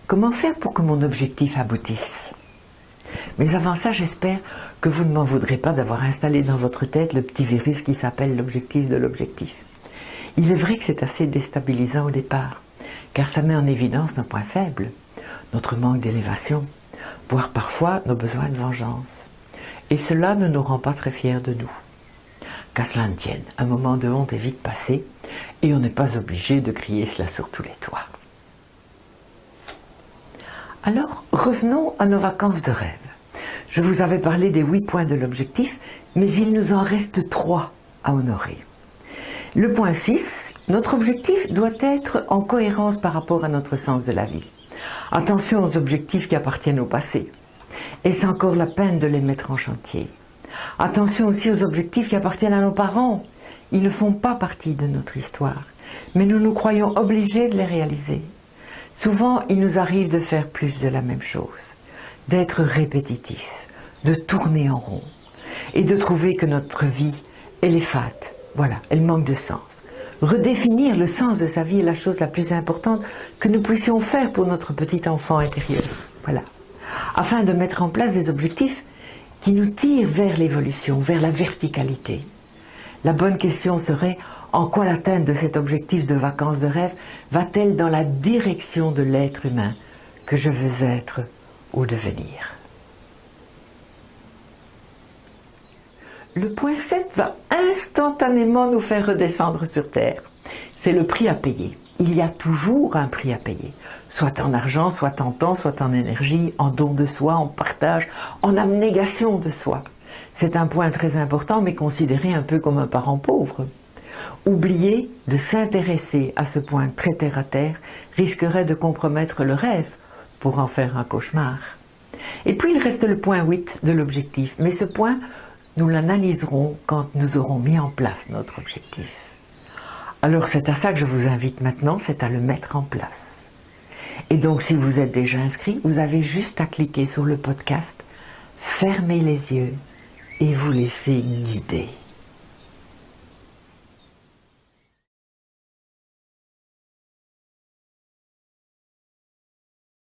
Comment faire pour que mon objectif aboutisse? Mais avant ça, j'espère que vous ne m'en voudrez pas d'avoir installé dans votre tête le petit virus qui s'appelle l'objectif de l'objectif. Il est vrai que c'est assez déstabilisant au départ, car ça met en évidence nos points faibles, notre manque d'élévation, voire parfois nos besoins de vengeance. Et cela ne nous rend pas très fiers de nous. Qu'à cela ne tienne, un moment de honte est vite passé, et on n'est pas obligé de crier cela sur tous les toits. Alors, revenons à nos vacances de rêve. Je vous avais parlé des 8 points de l'objectif, mais il nous en reste 3 à honorer. Le point 6, notre objectif doit être en cohérence par rapport à notre sens de la vie. Attention aux objectifs qui appartiennent au passé. Est-ce encore la peine de les mettre en chantier? Attention aussi aux objectifs qui appartiennent à nos parents. Ils ne font pas partie de notre histoire, mais nous nous croyons obligés de les réaliser. Souvent, il nous arrive de faire plus de la même chose, d'être répétitif, de tourner en rond et de trouver que notre vie, elle est fade. Voilà, elle manque de sens. Redéfinir le sens de sa vie est la chose la plus importante que nous puissions faire pour notre petit enfant intérieur. Voilà. Afin de mettre en place des objectifs qui nous tirent vers l'évolution, vers la verticalité. La bonne question serait: en quoi l'atteinte de cet objectif de vacances de rêve va-t-elle dans la direction de l'être humain que je veux être ou devenir? Le point 7 va instantanément nous faire redescendre sur Terre. C'est le prix à payer. Il y a toujours un prix à payer, soit en argent, soit en temps, soit en énergie, en don de soi, en partage, en abnégation de soi. C'est un point très important, mais considéré un peu comme un parent pauvre. Oublier de s'intéresser à ce point très terre à terre risquerait de compromettre le rêve pour en faire un cauchemar. Et puis il reste le point 8 de l'objectif, mais ce point, nous l'analyserons quand nous aurons mis en place notre objectif. Alors c'est à ça que je vous invite maintenant, c'est à le mettre en place. Et donc si vous êtes déjà inscrit, vous avez juste à cliquer sur le podcast, fermez les yeux et vous laisser guider.